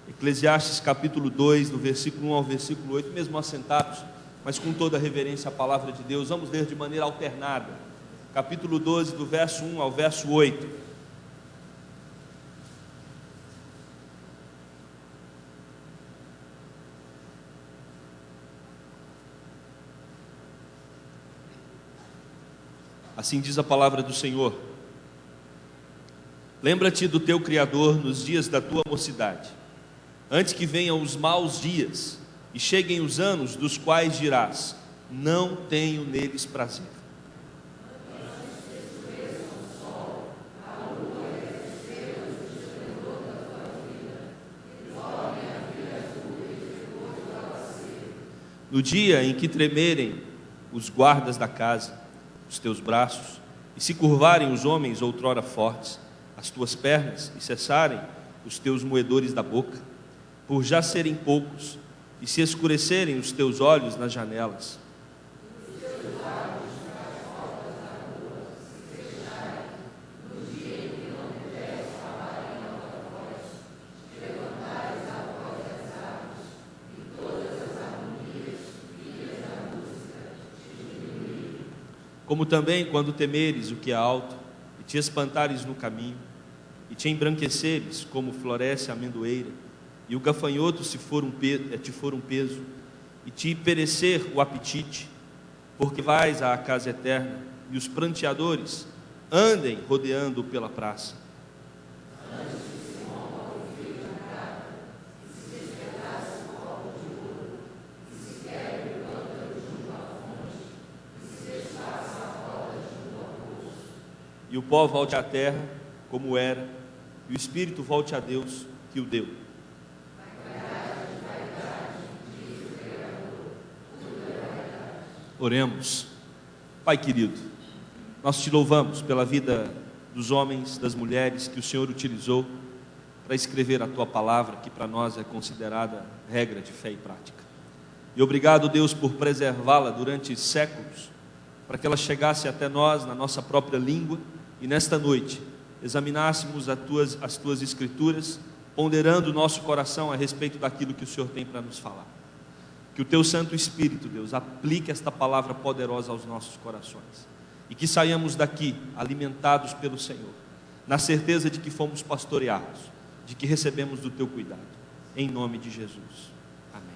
Eclesiastes capítulo 2, do versículo 1 ao versículo 8, mesmo assentados, mas com toda a reverência à palavra de Deus. Vamos ler de maneira alternada. Capítulo 12, do verso 1 ao verso 8. Assim diz a palavra do Senhor: lembra-te do teu Criador nos dias da tua mocidade, antes que venham os maus dias e cheguem os anos dos quais dirás: não tenho neles prazer. No dia em que tremerem os guardas da casa, os teus braços, e se curvarem os homens outrora fortes, as tuas pernas, e cessarem os teus moedores da boca, por já serem poucos, e se escurecerem os teus olhos nas janelas. Como também quando temeres o que é alto, e te espantares no caminho, e te embranqueceres como floresce a amendoeira, e o gafanhoto te for um peso, e te perecer o apetite, porque vais à casa eterna, e os pranteadores andem rodeando pela praça. E o pó volte à terra como era, e o espírito volte a Deus que o deu. Oremos. Pai querido, nós te louvamos pela vida dos homens, das mulheres que o Senhor utilizou para escrever a tua palavra, que para nós é considerada regra de fé e prática. E obrigado, Deus, por preservá-la durante séculos, para que ela chegasse até nós na nossa própria língua, e nesta noite examinássemos as tuas escrituras, ponderando o nosso coração a respeito daquilo que o Senhor tem para nos falar. Que o teu Santo Espírito, Deus, aplique esta palavra poderosa aos nossos corações, e que saiamos daqui alimentados pelo Senhor, na certeza de que fomos pastoreados, de que recebemos do teu cuidado, em nome de Jesus. Amém.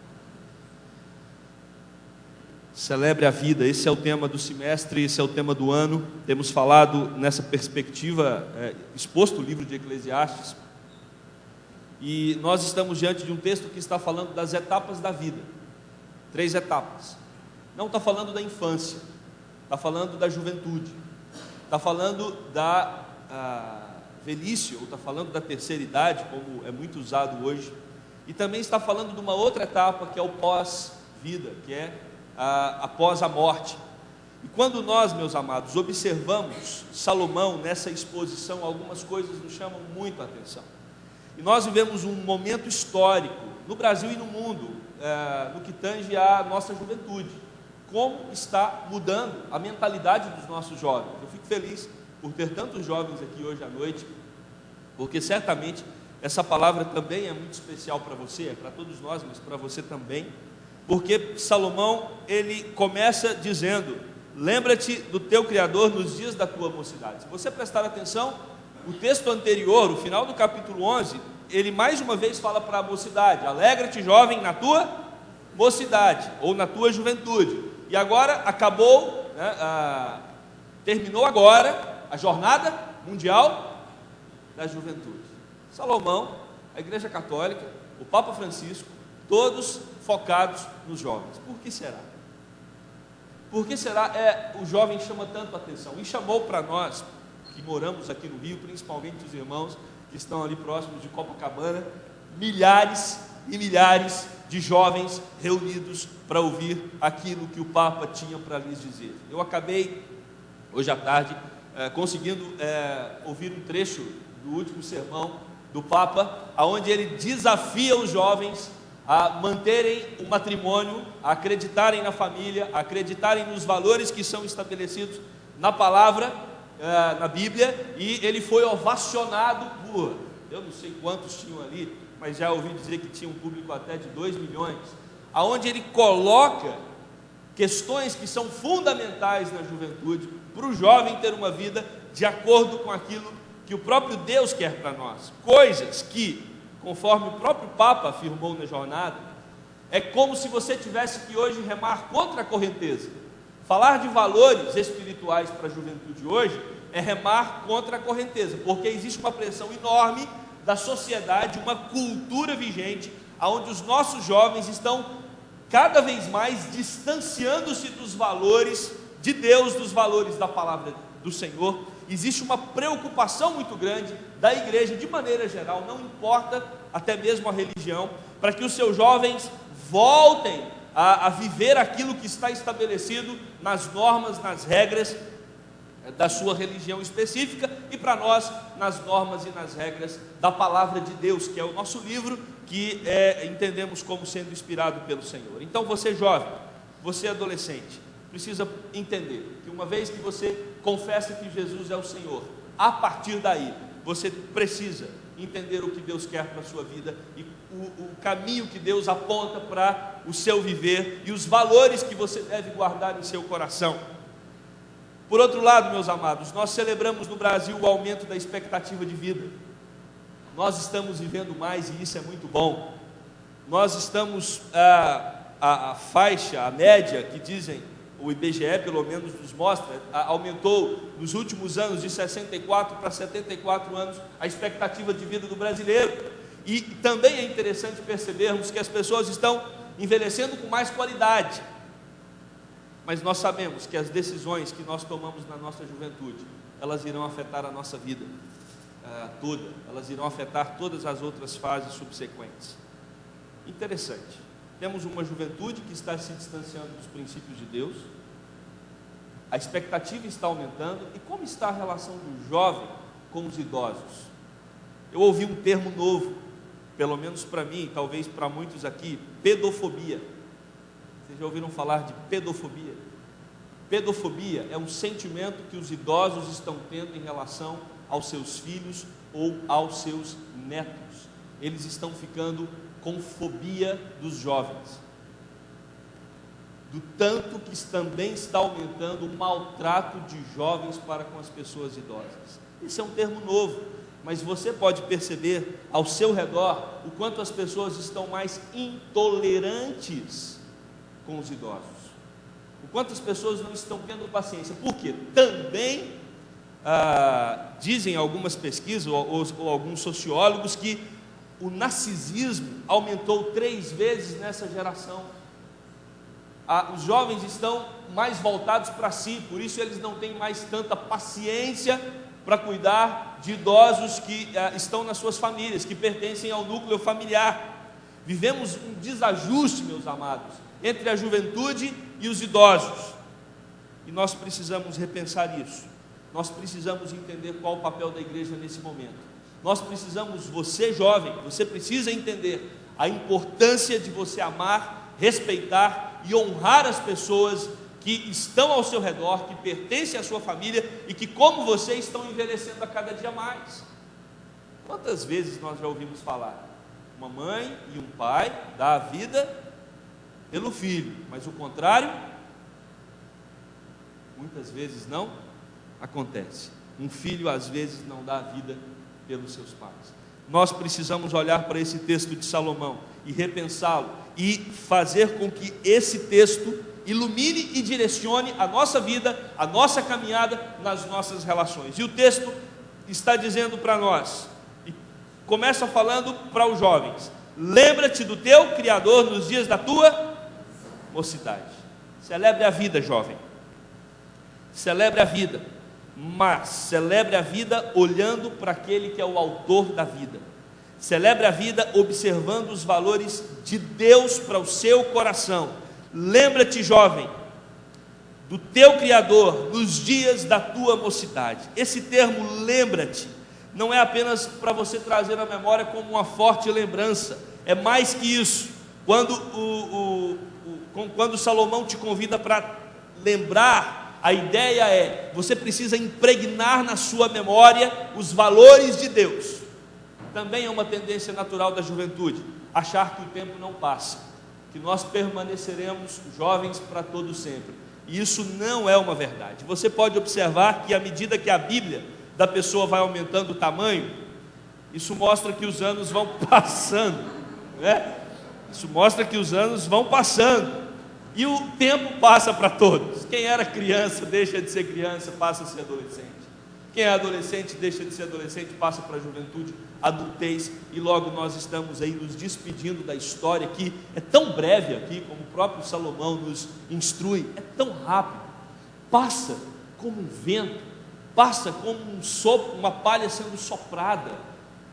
Celebre a vida, esse é o tema do semestre, esse é o tema do ano. Temos falado nessa perspectiva, exposto o livro de Eclesiastes, e nós estamos diante de um texto que está falando das etapas da vida. 3 etapas. Não está falando da infância, está falando da juventude, está falando da velhice, ou está falando da terceira idade, como é muito usado hoje, e também está falando de uma outra etapa, que é o pós-vida, que é após a morte. E quando nós, meus amados, observamos Salomão nessa exposição, algumas coisas nos chamam muito a atenção. E nós vivemos um momento histórico no Brasil e no mundo, no que tange à nossa juventude. Como está mudando a mentalidade dos nossos jovens. Eu fico feliz por ter tantos jovens aqui hoje à noite, porque certamente essa palavra também é muito especial para você, é para todos nós, mas para você também, porque Salomão, ele começa dizendo: lembra-te do teu Criador nos dias da tua mocidade. Se você prestar atenção, o texto anterior, o final do capítulo 11, ele mais uma vez fala para a mocidade: alegra-te, jovem, na tua mocidade, ou na tua juventude. E agora acabou, terminou agora a jornada mundial da juventude. Salomão, a Igreja Católica, o Papa Francisco, todos focados nos jovens. Por que será? Por que será o jovem chama tanto a atenção? E chamou para nós, que moramos aqui no Rio, principalmente os irmãos que estão ali próximos de Copacabana, milhares e milhares de jovens reunidos para ouvir aquilo que o Papa tinha para lhes dizer. Eu acabei, hoje à tarde, conseguindo ouvir um trecho do último sermão do Papa, onde ele desafia os jovens a manterem o matrimônio, a acreditarem na família, a acreditarem nos valores que são estabelecidos na palavra, na Bíblia, e ele foi ovacionado por, eu não sei quantos tinham ali, mas já ouvi dizer que tinha um público até de 2 milhões, aonde ele coloca questões que são fundamentais na juventude, para o jovem ter uma vida de acordo com aquilo que o próprio Deus quer para nós. Coisas que, conforme o próprio Papa afirmou na jornada, é como se você tivesse que hoje remar contra a correnteza. Falar de valores espirituais para a juventude hoje é remar contra a correnteza, porque existe uma pressão enorme da sociedade, uma cultura vigente, onde os nossos jovens estão cada vez mais distanciando-se dos valores de Deus, dos valores da palavra do Senhor. Existe uma preocupação muito grande da igreja, de maneira geral, não importa até mesmo a religião, para que os seus jovens voltem a viver aquilo que está estabelecido nas normas, nas regras da sua religião específica, e para nós, nas normas e nas regras da palavra de Deus, que é o nosso livro, que entendemos como sendo inspirado pelo Senhor. Então você jovem, você adolescente, precisa entender que uma vez que você confessa que Jesus é o Senhor, a partir daí, você precisa entender o que Deus quer para a sua vida, e o caminho que Deus aponta para o seu viver, e os valores que você deve guardar em seu coração. Por outro lado, meus amados, nós celebramos no Brasil o aumento da expectativa de vida. Nós estamos vivendo mais, e isso é muito bom. Nós estamos, a faixa, a média que dizem, o IBGE pelo menos nos mostra, aumentou nos últimos anos de 64 para 74 anos a expectativa de vida do brasileiro. E também é interessante percebermos que as pessoas estão envelhecendo com mais qualidade. Mas nós sabemos que as decisões que nós tomamos na nossa juventude, elas irão afetar a nossa vida toda, elas irão afetar todas as outras fases subsequentes. Interessante, temos uma juventude que está se distanciando dos princípios de Deus, a expectativa está aumentando, e como está a relação do jovem com os idosos? Eu ouvi um termo novo, pelo menos para mim, talvez para muitos aqui, pedofobia. Vocês já ouviram falar de pedofobia? Pedofobia é um sentimento que os idosos estão tendo em relação aos seus filhos ou aos seus netos. Eles estão ficando com fobia dos jovens, do tanto que também está aumentando o maltrato de jovens para com as pessoas idosas. Esse é um termo novo, mas você pode perceber ao seu redor o quanto as pessoas estão mais intolerantes com os idosos, o quanto as pessoas não estão tendo paciência, porque também dizem algumas pesquisas ou alguns sociólogos que o narcisismo aumentou 3 vezes nessa geração. Os jovens estão mais voltados para si, por isso eles não têm mais tanta paciência para cuidar de idosos que estão nas suas famílias, que pertencem ao núcleo familiar. Vivemos um desajuste, meus amados, entre a juventude e os idosos, e nós precisamos repensar isso. Nós precisamos entender qual o papel da igreja nesse momento. Nós precisamos, você jovem, você precisa entender a importância de você amar, respeitar e honrar as pessoas que estão ao seu redor, que pertencem à sua família e que, como você, estão envelhecendo a cada dia mais. Quantas vezes nós já ouvimos falar? Uma mãe e um pai dá a vida pelo filho, mas o contrário, muitas vezes não acontece. Um filho às vezes não dá a vida pelos seus pais. Nós precisamos olhar para esse texto de Salomão e repensá-lo e fazer com que esse texto ilumine e direcione a nossa vida, a nossa caminhada nas nossas relações. E o texto está dizendo para nós, e começa falando para os jovens: lembra-te do teu Criador nos dias da tua mocidade. Celebre a vida, jovem. Celebre a vida, mas celebre a vida olhando para aquele que é o autor da vida. Celebre a vida observando os valores de Deus para o seu coração. Lembra-te, jovem, do teu Criador nos dias da tua mocidade. Esse termo lembra-te não é apenas para você trazer na memória como uma forte lembrança, é mais que isso. Quando Salomão te convida para lembrar, a ideia é: você precisa impregnar na sua memória os valores de Deus. também é uma tendência natural da juventude, achar que o tempo não passa, que nós permaneceremos jovens para todo sempre. E isso não é uma verdade. Você pode observar que à medida que a Bíblia da pessoa vai aumentando o tamanho, isso mostra que os anos vão passando, né? Isso mostra que os anos vão passando e o tempo passa para todos. Quem era criança deixa de ser criança, passa a ser adolescente. Quem é adolescente deixa de ser adolescente, passa para a juventude, adultez, e logo nós estamos aí nos despedindo da história que é tão breve aqui, como o próprio Salomão nos instrui, é tão rápido, passa como um vento, passa como um sopro, uma palha sendo soprada.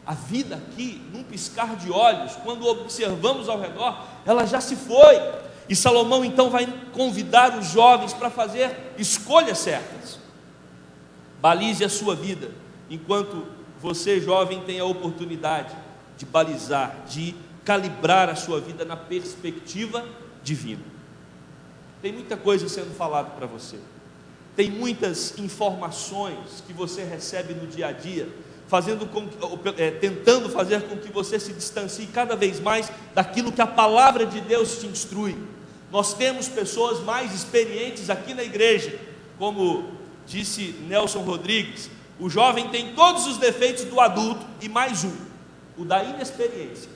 A vida aqui, num piscar de olhos, quando observamos ao redor, ela já se foi. E Salomão então vai convidar os jovens para fazer escolhas certas. Balize a sua vida, enquanto você, jovem, tem a oportunidade de balizar, de calibrar a sua vida na perspectiva divina. Tem muita coisa sendo falada para você, tem muitas informações que você recebe no dia a dia, tentando fazer com que você se distancie cada vez mais daquilo que a palavra de Deus te instrui. Nós temos pessoas mais experientes aqui na igreja, como disse Nelson Rodrigues, o jovem tem todos os defeitos do adulto e mais um, o da inexperiência.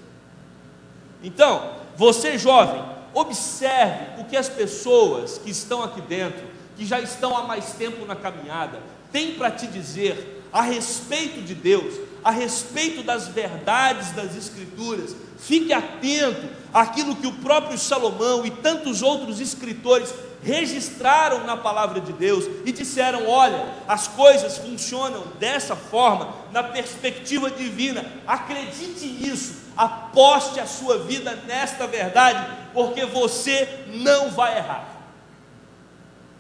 Então, você jovem, observe o que as pessoas que estão aqui dentro, que já estão há mais tempo na caminhada, têm para te dizer a respeito de Deus, a respeito das verdades das Escrituras. Fique atento àquilo que o próprio Salomão e tantos outros escritores registraram na palavra de Deus e disseram: olha, as coisas funcionam dessa forma, na perspectiva divina. Acredite nisso, aposte a sua vida nesta verdade, porque você não vai errar.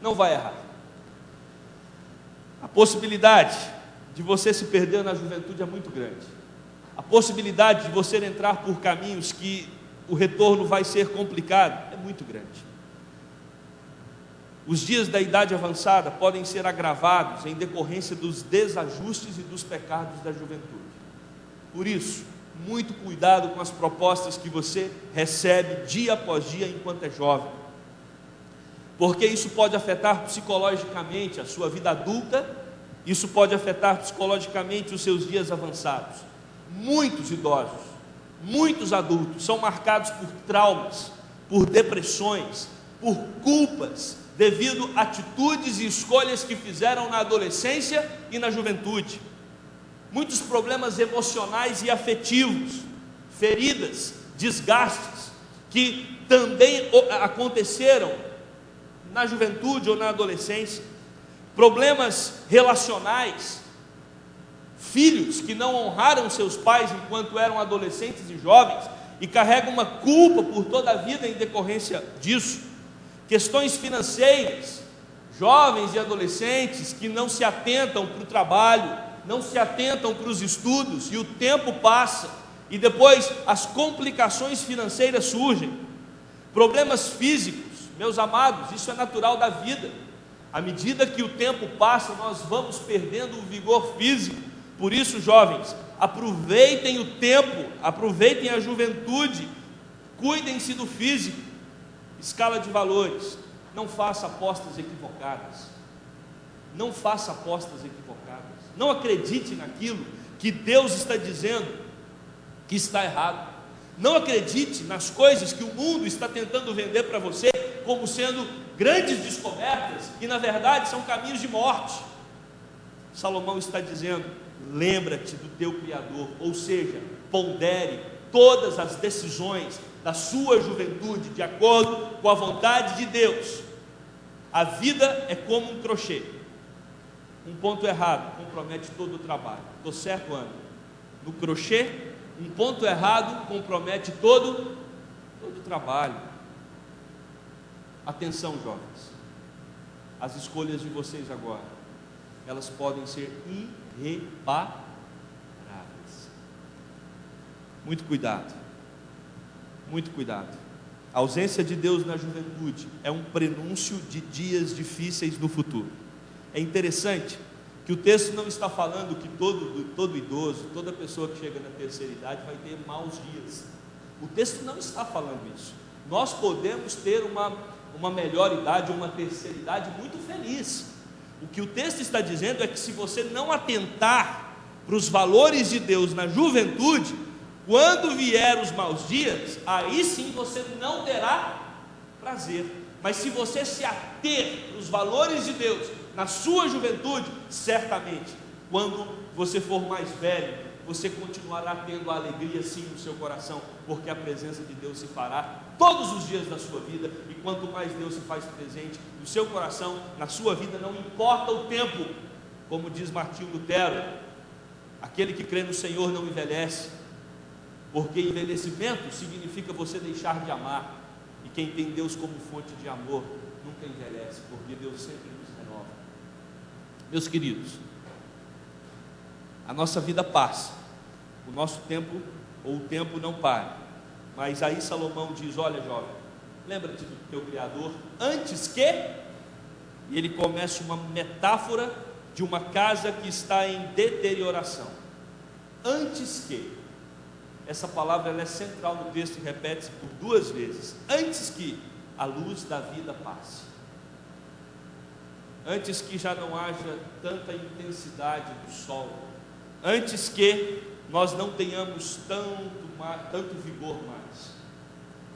Não vai errar. A possibilidade de você se perder na juventude é muito grande. A possibilidade de você entrar por caminhos que o retorno vai ser complicado é muito grande. Os dias da idade avançada podem ser agravados em decorrência dos desajustes e dos pecados da juventude. Por isso, muito cuidado com as propostas que você recebe dia após dia enquanto é jovem, porque isso pode afetar psicologicamente a sua vida adulta, isso pode afetar psicologicamente os seus dias avançados. Muitos idosos, muitos adultos são marcados por traumas, por depressões, por culpas, devido a atitudes e escolhas que fizeram na adolescência e na juventude. Muitos problemas emocionais e afetivos, feridas, desgastes, que também aconteceram na juventude ou na adolescência. Problemas relacionais, filhos que não honraram seus pais enquanto eram adolescentes e jovens e carregam uma culpa por toda a vida em decorrência disso. Questões financeiras, jovens e adolescentes que não se atentam para o trabalho, não se atentam para os estudos, e o tempo passa, e depois as complicações financeiras surgem. Problemas físicos, meus amados, isso é natural da vida. À medida que o tempo passa, nós vamos perdendo o vigor físico. Por isso, jovens, aproveitem o tempo, aproveitem a juventude, cuidem-se do físico. Escala de valores, não faça apostas equivocadas, não faça apostas equivocadas, não acredite naquilo que Deus está dizendo que está errado, não acredite nas coisas que o mundo está tentando vender para você como sendo grandes descobertas, e na verdade são caminhos de morte. Salomão está dizendo: lembra-te do teu Criador, ou seja, pondere todas as decisões da sua juventude de acordo com a vontade de Deus. A vida é como um crochê, um ponto errado compromete todo o trabalho. Estou certo, Ana? No crochê, um ponto errado compromete todo o trabalho. Atenção, jovens, as escolhas de vocês agora, elas podem ser irreparáveis. Muito cuidado. Muito cuidado. A ausência de Deus na juventude é um prenúncio de dias difíceis no futuro. É interessante que que o texto não está falando que todo idoso, toda pessoa que chega na terceira idade vai ter maus dias. O texto não está falando isso. Nós podemos ter uma melhor idade, uma terceira idade muito feliz. O que o texto está dizendo é que se você não atentar para os valores de Deus na juventude, quando vier os maus dias, aí sim você não terá prazer. Mas se você se ater para os valores de Deus na sua juventude, certamente, quando você for mais velho, você continuará tendo a alegria sim no seu coração, porque a presença de Deus se fará todos os dias da sua vida, e quanto mais Deus se faz presente no seu coração, na sua vida, não importa o tempo, como diz Martinho Lutero, aquele que crê no Senhor não envelhece, porque envelhecimento significa você deixar de amar, e quem tem Deus como fonte de amor, nunca envelhece, porque Deus sempre nos renova. Meus queridos, a nossa vida passa, o nosso tempo, ou o tempo não para, mas aí Salomão diz: olha jovem, lembra-te do teu Criador, antes que, e ele começa uma metáfora de uma casa que está em deterioração, antes que, essa palavra ela é central no texto e repete-se por 2 vezes, antes que a luz da vida passe, antes que já não haja tanta intensidade do sol, antes que nós não tenhamos tanto vigor mais,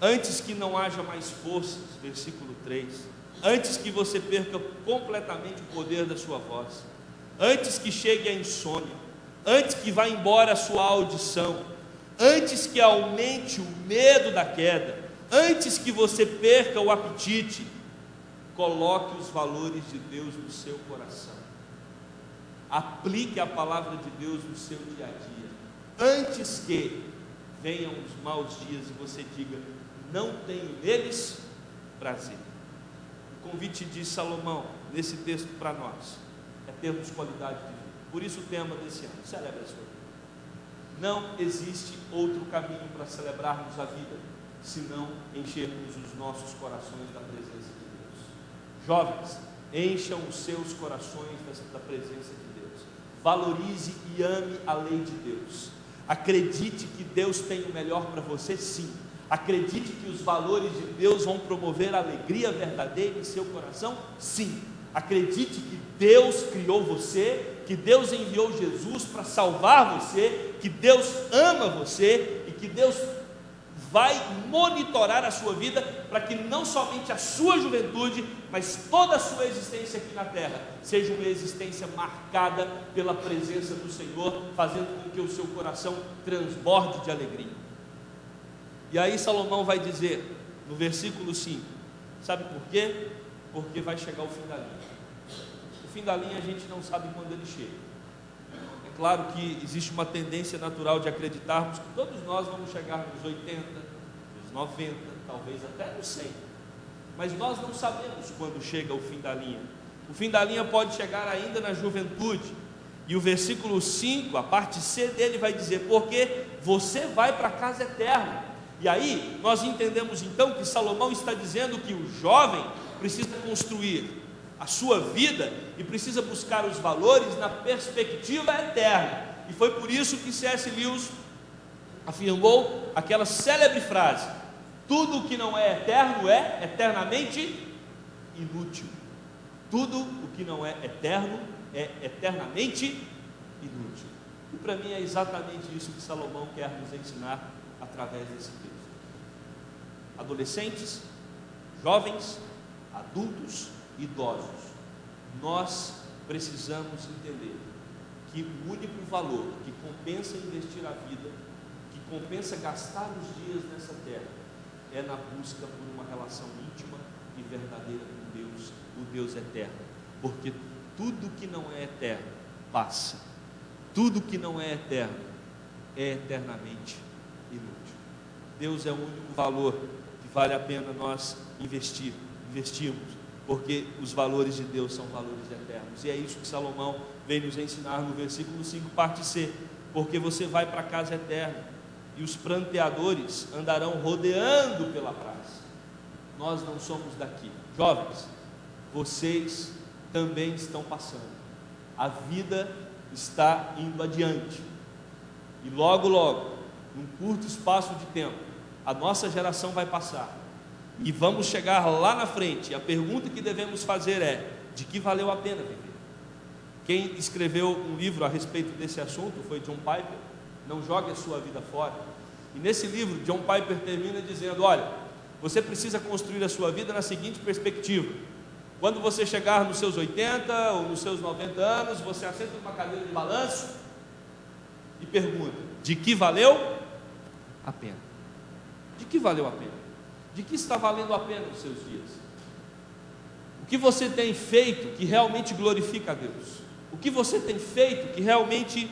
antes que não haja mais forças, versículo 3, antes que você perca completamente o poder da sua voz, antes que chegue a insônia, antes que vá embora a sua audição, antes que aumente o medo da queda, antes que você perca o apetite, coloque os valores de Deus no seu coração, aplique a palavra de Deus no seu dia a dia, antes que venham os maus dias e você diga: não tenho neles prazer. O convite de Salomão nesse texto para nós é termos qualidade de vida. Por isso o tema desse ano: celebre a sua vida. Não existe outro caminho para celebrarmos a vida senão enchermos os nossos corações da presença de Deus. Jovens, encham os seus corações da presença de Deus. Valorize e ame a lei de Deus. Acredite que Deus tem o melhor para você, sim. Acredite que os valores de Deus vão promover a alegria verdadeira em seu coração, sim. Acredite que Deus criou você, que Deus enviou Jesus para salvar você, que Deus ama você e que Deus vai monitorar a sua vida para que não somente a sua juventude, mas toda a sua existência aqui na terra seja uma existência marcada pela presença do Senhor, fazendo com que o seu coração transborde de alegria. E aí Salomão vai dizer no versículo 5, sabe por quê? Porque vai chegar o fim da linha. O fim da linha a gente não sabe quando ele chega. É claro que existe uma tendência natural de acreditarmos que todos nós vamos chegar nos 80, nos 90, talvez até nos 100. Mas nós não sabemos quando chega o fim da linha. O fim da linha pode chegar ainda na juventude. E o versículo 5, a parte C dele vai dizer: porque você vai para a casa eterna. E aí nós entendemos então que Salomão está dizendo que o jovem precisa construir a sua vida e precisa buscar os valores na perspectiva eterna. E foi por isso que C.S. Lewis afirmou aquela célebre frase: tudo o que não é eterno é eternamente inútil. Tudo o que não é eterno é eternamente inútil. E para mim é exatamente isso que Salomão quer nos ensinar através desse texto. Adolescentes, jovens, adultos, idosos, nós precisamos entender que o único valor que compensa investir a vida, que compensa gastar os dias nessa terra, é na busca por uma relação íntima e verdadeira com Deus, o Deus eterno. Porque tudo que não é eterno passa, tudo que não é eterno é eternamente inútil. Deus é o único valor que vale a pena nós investirmos, porque os valores de Deus são valores eternos. E é isso que Salomão vem nos ensinar no versículo 5, parte C: porque você vai para a casa eterna, e os pranteadores andarão rodeando pela praça. Nós não somos daqui. Jovens, vocês também estão passando. A vida está indo adiante. E logo, logo, num curto espaço de tempo, a nossa geração vai passar. E vamos chegar lá na frente. E a pergunta que devemos fazer é: de que valeu a pena viver? Quem escreveu um livro a respeito desse assunto foi John Piper. Não jogue a sua vida fora. E nesse livro, John Piper termina dizendo: olha, você precisa construir a sua vida na seguinte perspectiva: quando você chegar nos seus 80 ou nos seus 90 anos, você assenta numa cadeira de balanço e pergunta: de que valeu a pena? De que valeu a pena? De que está valendo a pena os seus dias? O que você tem feito que realmente glorifica a Deus? O que você tem feito que realmente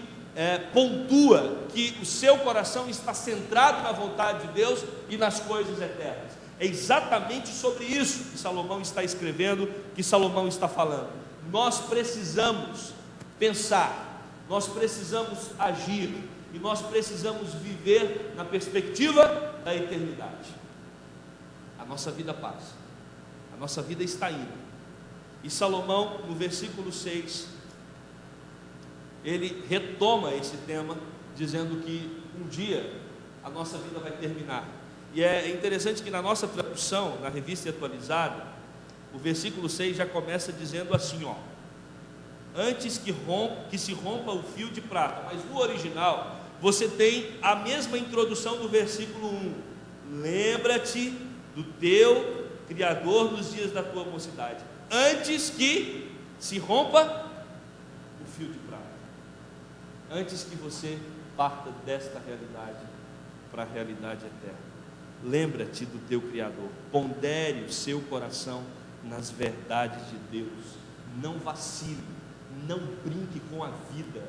pontua que o seu coração está centrado na vontade de Deus e nas coisas eternas? É exatamente sobre isso que Salomão está escrevendo, que Salomão está falando. Nós precisamos pensar, nós precisamos agir, e nós precisamos viver na perspectiva da eternidade. A nossa vida passa, a nossa vida está indo. E Salomão, no versículo 6, ele retoma esse tema, dizendo que um dia a nossa vida vai terminar. E é interessante que na nossa tradução, na Revista Atualizada, o versículo 6 já começa dizendo assim, ó: antes que se rompa o fio de prata. Mas no original, você tem a mesma introdução do versículo 1: lembra-te do teu Criador nos dias da tua mocidade, antes que se rompa o fio de prata, antes que você parta desta realidade para a realidade eterna. Lembra-te do teu Criador, pondere o seu coração nas verdades de Deus, não vacile, não brinque com a vida.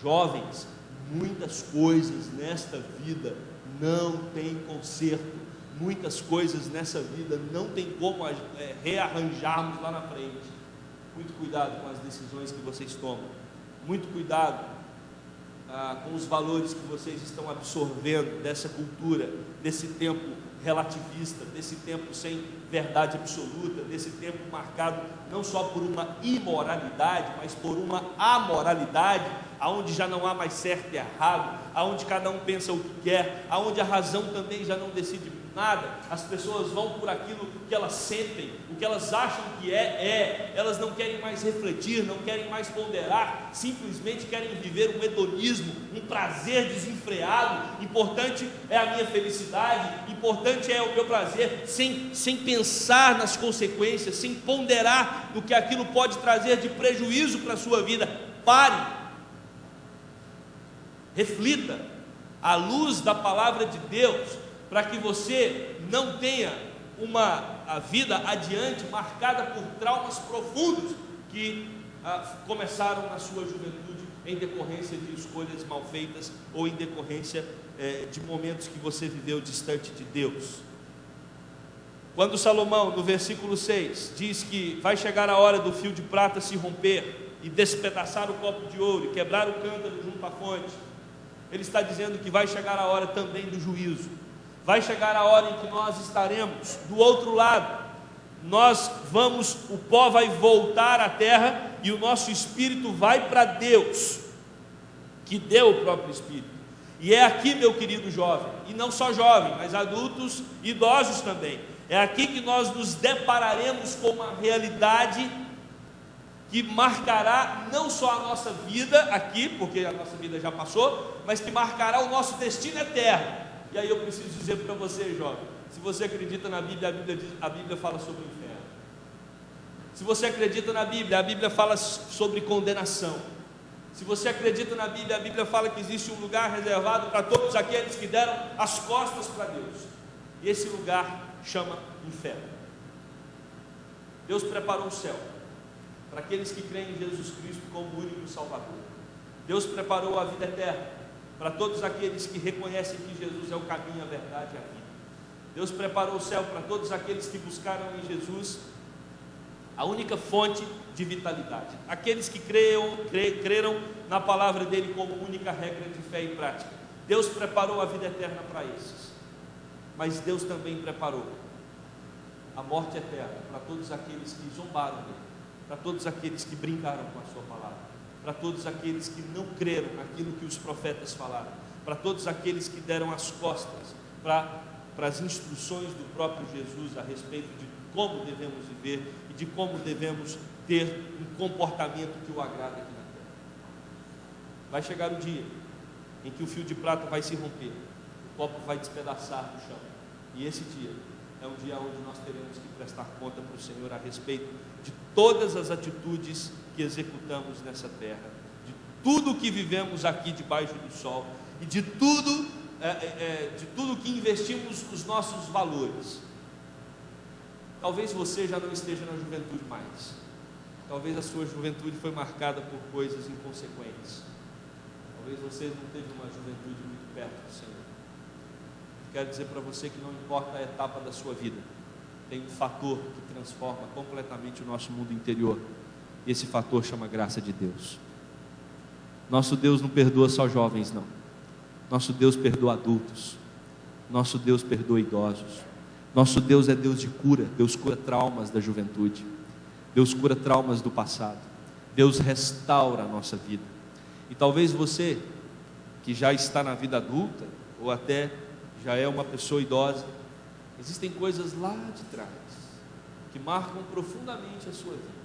Jovens, muitas coisas nesta vida não tem conserto, muitas coisas nessa vida não tem como rearranjarmos lá na frente. Muito cuidado com as decisões que vocês tomam, muito cuidado com os valores que vocês estão absorvendo dessa cultura, desse tempo relativista, desse tempo sem verdade absoluta, desse tempo marcado não só por uma imoralidade, mas por uma amoralidade, aonde já não há mais certo e errado, aonde cada um pensa o que quer, aonde a razão também já não decide nada. As pessoas vão por aquilo que elas sentem, o que elas acham que elas não querem mais refletir, não querem mais ponderar, simplesmente querem viver um hedonismo, um prazer desenfreado. Importante é a minha felicidade, importante é o meu prazer, sem pensar nas consequências, sem ponderar no que aquilo pode trazer de prejuízo para a sua vida. Pare, reflita à luz da palavra de Deus, para que você não tenha a vida adiante marcada por traumas profundos que começaram na sua juventude em decorrência de escolhas mal feitas ou em decorrência de momentos que você viveu distante de Deus. Quando Salomão, no versículo 6, diz que vai chegar a hora do fio de prata se romper e despedaçar o copo de ouro e quebrar o cântaro junto à fonte, ele está dizendo que vai chegar a hora também do juízo. Vai chegar a hora em que nós estaremos do outro lado. O pó vai voltar à terra e o nosso espírito vai para Deus, que deu o próprio espírito. E é aqui, meu querido jovem, e não só jovem, mas adultos e idosos também, é aqui que nós nos depararemos com uma realidade que marcará não só a nossa vida aqui, porque a nossa vida já passou, mas que marcará o nosso destino eterno. E aí eu preciso dizer para você, jovem, se você acredita na Bíblia, a Bíblia fala sobre o inferno. Se você acredita na Bíblia, a Bíblia fala sobre condenação. Se você acredita na Bíblia, a Bíblia fala que existe um lugar reservado para todos aqueles que deram as costas para Deus. E esse lugar chama inferno. Deus preparou o céu para aqueles que creem em Jesus Cristo como o único Salvador. Deus preparou a vida eterna para todos aqueles que reconhecem que Jesus é o caminho, a verdade e a vida. Deus preparou o céu para todos aqueles que buscaram em Jesus a única fonte de vitalidade, aqueles que creram na palavra dele como única regra de fé e prática. Deus preparou a vida eterna para esses, mas Deus também preparou a morte eterna para todos aqueles que zombaram dele, para todos aqueles que brincaram com a sua palavra. para todos aqueles que não creram naquilo que os profetas falaram, para todos aqueles que deram as costas para as instruções do próprio Jesus a respeito de como devemos viver e de como devemos ter um comportamento que o agrada aqui na terra. Vai chegar o dia em que o fio de prata vai se romper, o copo vai despedaçar no chão, e esse dia é um dia onde nós teremos que prestar conta para o Senhor a respeito de todas as atitudes que executamos nessa terra, de tudo que vivemos aqui debaixo do sol e de tudo que investimos os nossos valores. Talvez você já não esteja na juventude mais, talvez a sua juventude foi marcada por coisas inconsequentes, talvez você não teve uma juventude muito perto do Senhor. Quero dizer para você que não importa a etapa da sua vida, tem um fator que transforma completamente o nosso mundo interior, e esse fator chama graça de Deus. Nosso Deus não perdoa só jovens, não. Nosso Deus perdoa adultos, nosso Deus perdoa idosos, nosso Deus é Deus de cura. Deus cura traumas da juventude, Deus cura traumas do passado, Deus restaura a nossa vida. E talvez você que já está na vida adulta, ou até já é uma pessoa idosa, existem coisas lá de trás que marcam profundamente a sua vida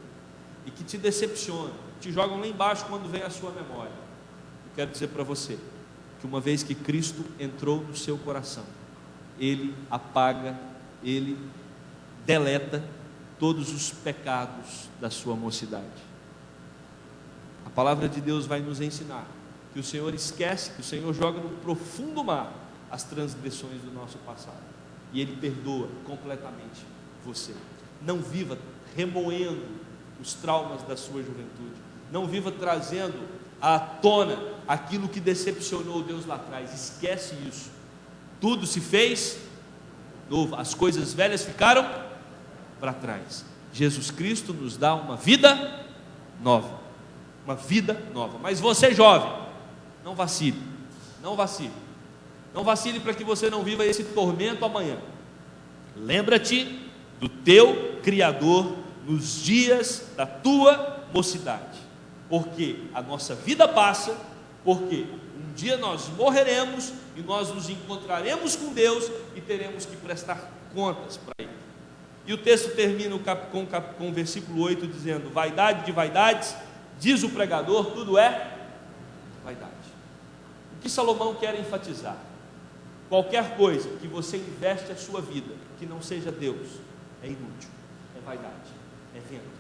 e que te decepcionam, te jogam lá embaixo quando vem a sua memória. Eu quero dizer para você que uma vez que Cristo entrou no seu coração, Ele apaga, Ele deleta todos os pecados da sua mocidade. A palavra de Deus vai nos ensinar que o Senhor esquece, que o Senhor joga no profundo mar as transgressões do nosso passado, e Ele perdoa completamente você. Não viva remoendo os traumas da sua juventude, não viva trazendo à tona aquilo que decepcionou Deus lá atrás. Esquece isso. Tudo se fez novo, as coisas velhas ficaram para trás. Jesus Cristo nos dá uma vida nova, uma vida nova. Mas você, jovem, não vacile, não vacile, não vacile, para que você não viva esse tormento amanhã. Lembra-te do teu Criador nos dias da tua mocidade, porque a nossa vida passa, porque um dia nós morreremos e nós nos encontraremos com Deus e teremos que prestar contas para Ele. E o texto termina com o versículo 8 dizendo: vaidade de vaidades, diz o pregador, tudo é vaidade. O que Salomão quer enfatizar? Qualquer coisa que você investe a sua vida que não seja Deus é inútil, é vaidade, é vento.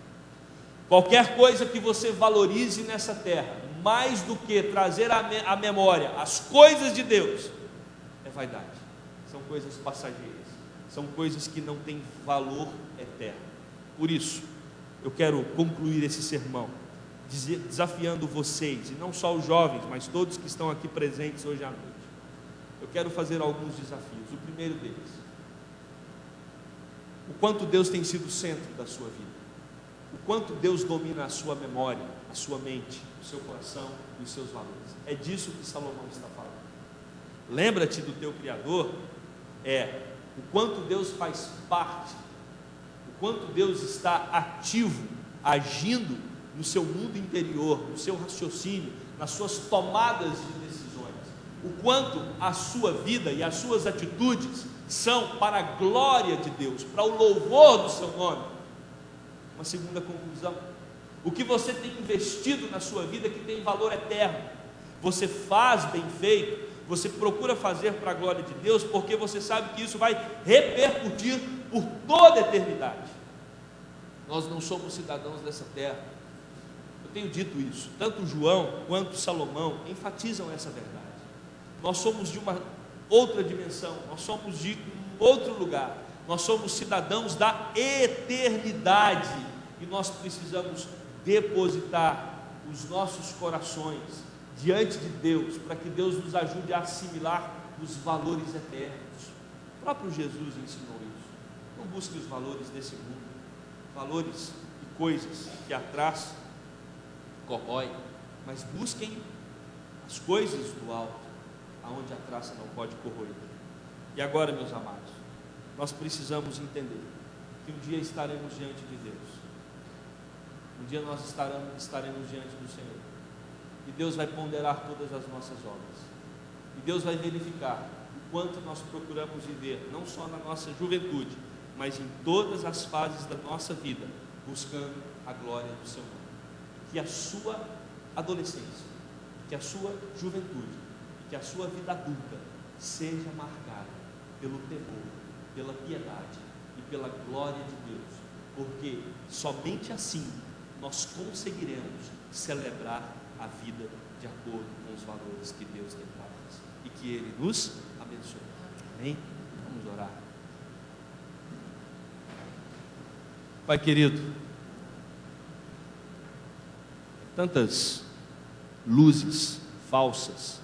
Qualquer coisa que você valorize nessa terra mais do que trazer à memória as coisas de Deus é vaidade. São coisas passageiras, são coisas que não têm valor eterno. Por isso, eu quero concluir esse sermão desafiando vocês, e não só os jovens, mas todos que estão aqui presentes hoje à noite. Eu quero fazer alguns desafios. O primeiro deles: o quanto Deus tem sido o centro da sua vida, o quanto Deus domina a sua memória, a sua mente, o seu coração e os seus valores. É disso que Salomão está falando. Lembra-te do teu Criador, o quanto Deus faz parte, o quanto Deus está ativo, agindo no seu mundo interior, no seu raciocínio, nas suas tomadas de decisões, o quanto a sua vida e as suas atitudes são para a glória de Deus, para o louvor do seu nome. Uma segunda conclusão: o que você tem investido na sua vida que tem valor eterno, você faz bem feito, você procura fazer para a glória de Deus, porque você sabe que isso vai repercutir por toda a eternidade. Nós não somos cidadãos dessa terra. Eu tenho dito isso, tanto João quanto Salomão enfatizam essa verdade. Nós somos de uma outra dimensão, nós somos de um outro lugar, nós somos cidadãos da eternidade, e nós precisamos depositar os nossos corações diante de Deus, para que Deus nos ajude a assimilar os valores eternos. O próprio Jesus ensinou isso. Não busque os valores desse mundo, valores e coisas que a traça corrói, mas busquem as coisas do alto, aonde a traça não pode corroer. E agora, meus amados, nós precisamos entender que um dia estaremos diante de Deus, um dia nós estaremos diante do Senhor, E Deus vai ponderar todas as nossas obras. E Deus vai verificar o quanto nós procuramos viver, não só na nossa juventude, mas em todas as fases da nossa vida, buscando a glória do seu nome. Que a sua adolescência, que a sua juventude, que a sua vida adulta seja marcada pelo temor, pela piedade e pela glória de Deus, porque somente assim nós conseguiremos celebrar a vida de acordo com os valores que Deus tem para nós, e que Ele nos abençoe. Amém? Vamos orar. Pai querido, tantas luzes falsas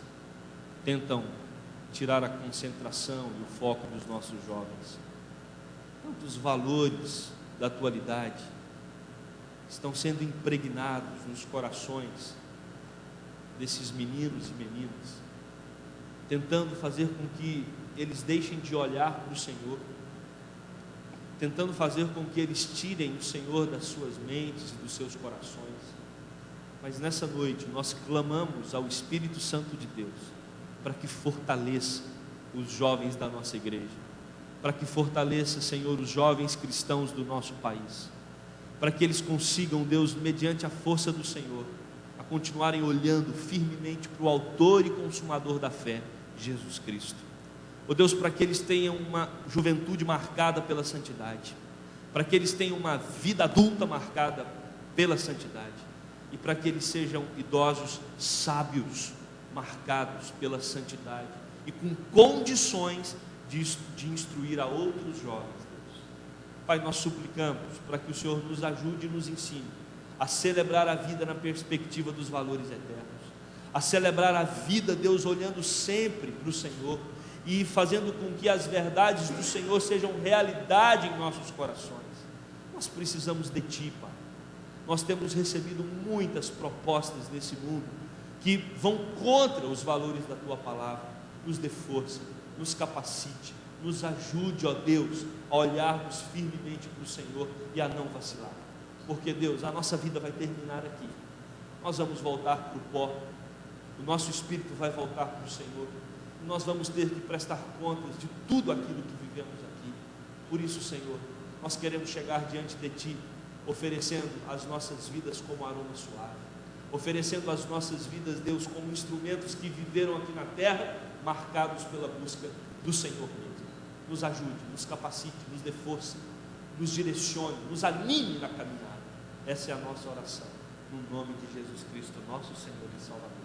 tentam tirar a concentração e o foco dos nossos jovens. Tantos valores da atualidade estão sendo impregnados nos corações desses meninos e meninas, tentando fazer com que eles deixem de olhar para o Senhor, tentando fazer com que eles tirem o Senhor das suas mentes e dos seus corações. Mas nessa noite nós clamamos ao Espírito Santo de Deus para que fortaleça os jovens da nossa igreja, para que fortaleça, Senhor, os jovens cristãos do nosso país, para que eles consigam, Deus, mediante a força do Senhor, a continuarem olhando firmemente para o autor e consumador da fé, Jesus Cristo. Ó Deus, para que eles tenham uma juventude marcada pela santidade, para que eles tenham uma vida adulta marcada pela santidade, e para que eles sejam idosos sábios, marcados pela santidade e com condições de instruir a outros jovens, Deus. Pai, nós suplicamos para que o Senhor nos ajude e nos ensine a celebrar a vida na perspectiva dos valores eternos, a celebrar a vida, Deus, olhando sempre para o Senhor e fazendo com que as verdades do Senhor sejam realidade em nossos corações. Nós precisamos de Ti, Pai. Nós temos recebido muitas propostas nesse mundo que vão contra os valores da Tua palavra. Nos dê força, nos capacite, nos ajude, ó Deus, a olharmos firmemente para o Senhor e a não vacilar, porque Deus, a nossa vida vai terminar aqui, nós vamos voltar para o pó, o nosso espírito vai voltar para o Senhor, e nós vamos ter que prestar contas de tudo aquilo que vivemos aqui. Por isso, Senhor, nós queremos chegar diante de Ti, oferecendo as nossas vidas como aroma suave, oferecendo as nossas vidas, Deus, como instrumentos que viveram aqui na terra, marcados pela busca do Senhor mesmo. Nos ajude, nos capacite, nos dê força, nos direcione, nos anime na caminhada. Essa é a nossa oração, no nome de Jesus Cristo, nosso Senhor e Salvador.